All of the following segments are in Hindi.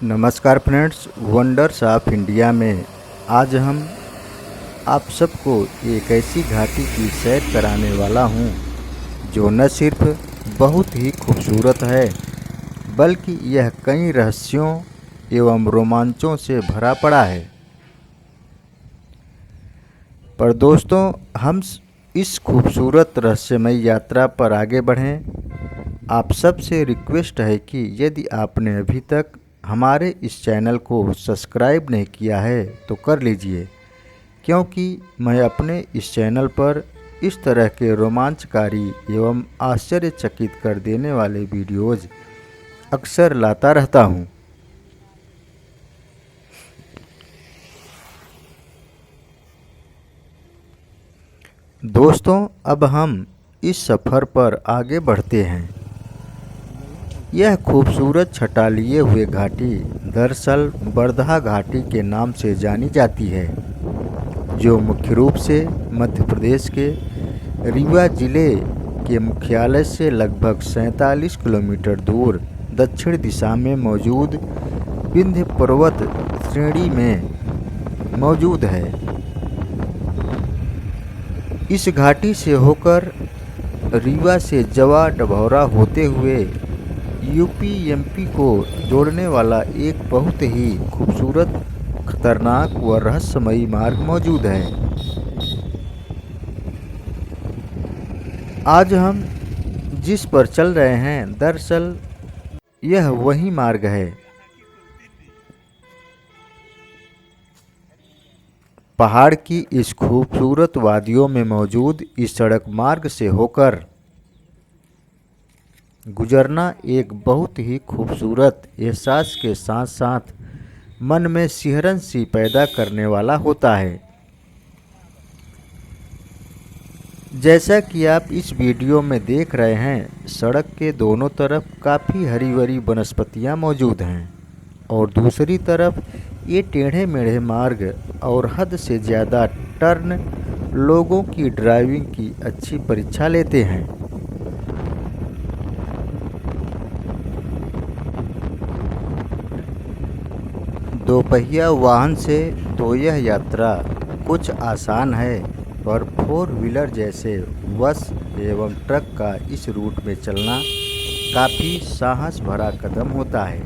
नमस्कार फ्रेंड्स, वंडर्स ऑफ इंडिया में आज हम आप सबको एक ऐसी घाटी की सैर कराने वाला हूं जो न सिर्फ बहुत ही खूबसूरत है बल्कि यह कई रहस्यों एवं रोमांचों से भरा पड़ा है। पर दोस्तों, हम इस खूबसूरत रहस्यमय यात्रा पर आगे बढ़ें। आप सबसे रिक्वेस्ट है कि यदि आपने अभी तक हमारे इस चैनल को सब्सक्राइब नहीं किया है तो कर लीजिए, क्योंकि मैं अपने इस चैनल पर इस तरह के रोमांचकारी एवं आश्चर्यचकित कर देने वाले वीडियोज़ अक्सर लाता रहता हूँ। दोस्तों, अब हम इस सफ़र पर आगे बढ़ते हैं। यह खूबसूरत छटा लिए हुए घाटी दरअसल बरधा घाटी के नाम से जानी जाती है, जो मुख्य रूप से मध्य प्रदेश के रीवा जिले के मुख्यालय से लगभग 47 किलोमीटर दूर दक्षिण दिशा में मौजूद विंध्य पर्वत श्रेणी में मौजूद है। इस घाटी से होकर रीवा से जवा डभौरा होते हुए यूपी-एमपी को जोड़ने वाला एक बहुत ही खूबसूरत, खतरनाक व रहस्यमयी मार्ग मौजूद है। आज हम जिस पर चल रहे हैं, दरअसल यह वही मार्ग है। पहाड़ की इस खूबसूरत वादियों में मौजूद इस सड़क मार्ग से होकर गुजरना एक बहुत ही खूबसूरत एहसास के साथ साथ मन में सिहरन सी पैदा करने वाला होता है। जैसा कि आप इस वीडियो में देख रहे हैं, सड़क के दोनों तरफ काफ़ी हरी भरी वनस्पतियाँ मौजूद हैं और दूसरी तरफ ये टेढ़े मेढ़े मार्ग और हद से ज़्यादा टर्न लोगों की ड्राइविंग की अच्छी परीक्षा लेते हैं। दोपहिया वाहन से तो यह यात्रा कुछ आसान है, पर 4 व्हीलर जैसे बस एवं ट्रक का इस रूट में चलना काफ़ी साहस भरा कदम होता है।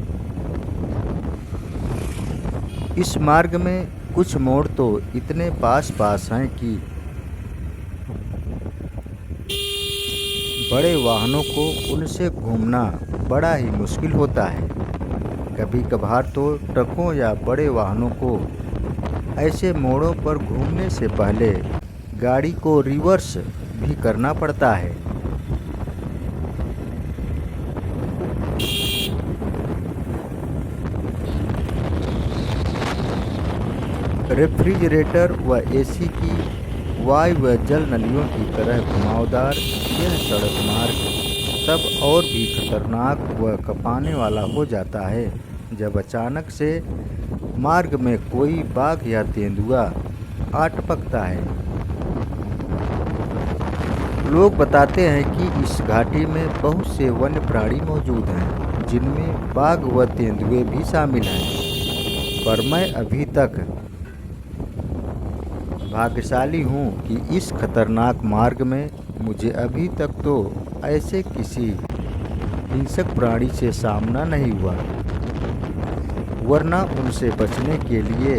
इस मार्ग में कुछ मोड़ तो इतने पास हैं कि बड़े वाहनों को उनसे घूमना बड़ा ही मुश्किल होता है। कभी कभार तो ट्रकों या बड़े वाहनों को ऐसे मोड़ों पर घूमने से पहले गाड़ी को रिवर्स भी करना पड़ता है। रेफ्रिजरेटर व एसी की वायु व जल नलियों की तरह घुमावदार यह सड़क मार्ग तब और भी खतरनाक व कँपाने वाला हो जाता है जब अचानक से मार्ग में कोई बाघ या तेंदुआ आ टपकता है। लोग बताते हैं कि इस घाटी में बहुत से वन्य प्राणी मौजूद हैं, जिनमें बाघ व तेंदुए भी शामिल हैं। पर मैं अभी तक भाग्यशाली हूँ कि इस खतरनाक मार्ग में मुझे अभी तक तो ऐसे किसी हिंसक प्राणी से सामना नहीं हुआ, वरना उनसे बचने के लिए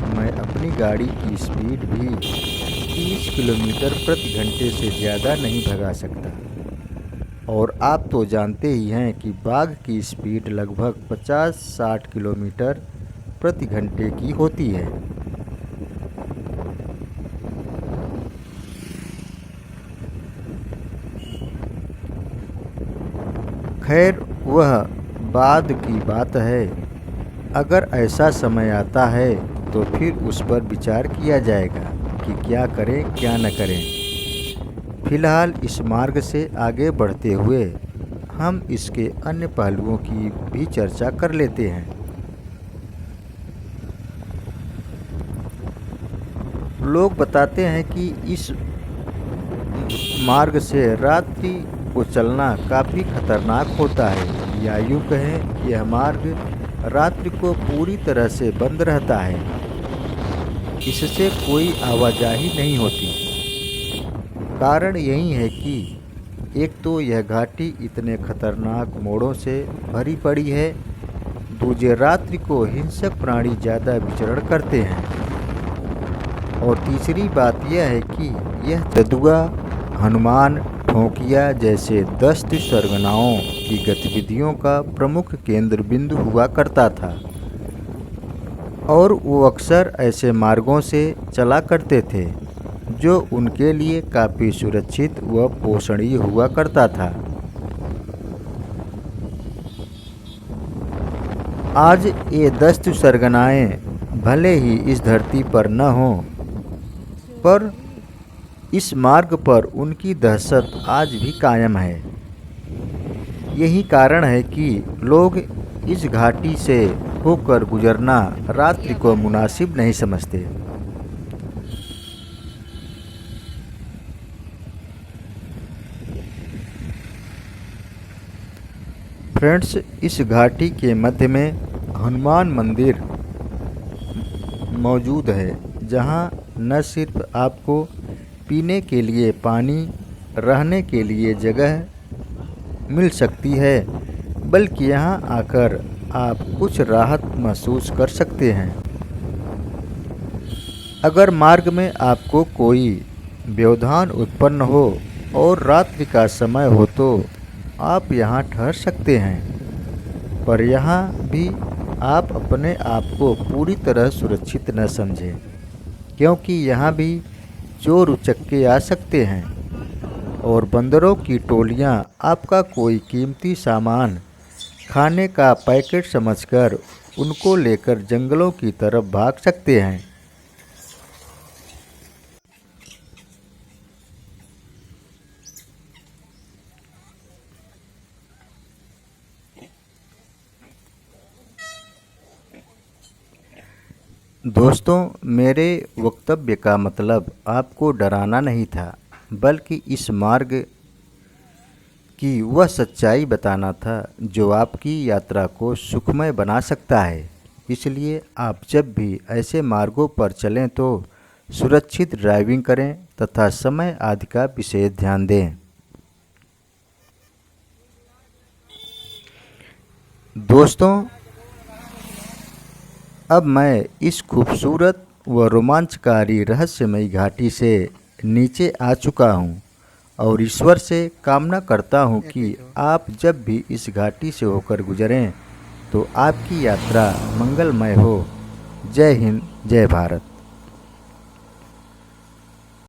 मैं अपनी गाड़ी की स्पीड भी 30 किलोमीटर प्रति घंटे से ज़्यादा नहीं भगा सकता। और आप तो जानते ही हैं कि बाघ की स्पीड लगभग 50-60 किलोमीटर प्रति घंटे की होती है। खैर, वह बाद की बात है। अगर ऐसा समय आता है तो फिर उस पर विचार किया जाएगा कि क्या करें क्या न करें। फिलहाल इस मार्ग से आगे बढ़ते हुए हम इसके अन्य पहलुओं की भी चर्चा कर लेते हैं। लोग बताते हैं कि इस मार्ग से रात्रि को चलना काफ़ी खतरनाक होता है, या यूँ कहें कि यह मार्ग रात्रि को पूरी तरह से बंद रहता है। इससे कोई आवाजाही नहीं होती। कारण यही है कि एक तो यह घाटी इतने खतरनाक मोड़ों से भरी पड़ी है, दूसरे रात्रि को हिंसक प्राणी ज़्यादा विचरण करते हैं, और तीसरी बात यह है कि यह जदुआ, हनुमान, ठोंकिया जैसे दस्त सरगनाओं की गतिविधियों का प्रमुख केंद्र बिंदु हुआ करता था, और वो अक्सर ऐसे मार्गों से चला करते थे जो उनके लिए काफ़ी सुरक्षित व पोषणीय हुआ करता था। आज ये दस्त सरगनाएँ भले ही इस धरती पर न हों, पर इस मार्ग पर उनकी दहशत आज भी कायम है। यही कारण है कि लोग इस घाटी से होकर गुजरना रात्रि को मुनासिब नहीं समझते। फ्रेंड्स, इस घाटी के मध्य में हनुमान मंदिर मौजूद है, जहां न सिर्फ आपको पीने के लिए पानी, रहने के लिए जगह मिल सकती है, बल्कि यहाँ आकर आप कुछ राहत महसूस कर सकते हैं। अगर मार्ग में आपको कोई व्यवधान उत्पन्न हो और रात्रि का समय हो तो आप यहाँ ठहर सकते हैं, पर यहाँ भी आप अपने आप को पूरी तरह सुरक्षित न समझें, क्योंकि यहाँ भी चोर उचक्के आ सकते हैं और बंदरों की टोलियाँ आपका कोई कीमती सामान, खाने का पैकेट समझकर उनको लेकर जंगलों की तरफ भाग सकते हैं। दोस्तों, मेरे वक्तव्य का मतलब आपको डराना नहीं था, बल्कि इस मार्ग की वह सच्चाई बताना था जो आपकी यात्रा को सुखमय बना सकता है। इसलिए आप जब भी ऐसे मार्गों पर चलें तो सुरक्षित ड्राइविंग करें तथा समय आदि का विशेष ध्यान दें। दोस्तों, अब मैं इस खूबसूरत व रोमांचकारी रहस्यमयी घाटी से नीचे आ चुका हूँ और ईश्वर से कामना करता हूँ कि आप जब भी इस घाटी से होकर गुजरें तो आपकी यात्रा मंगलमय हो। जय हिंद, जय भारत।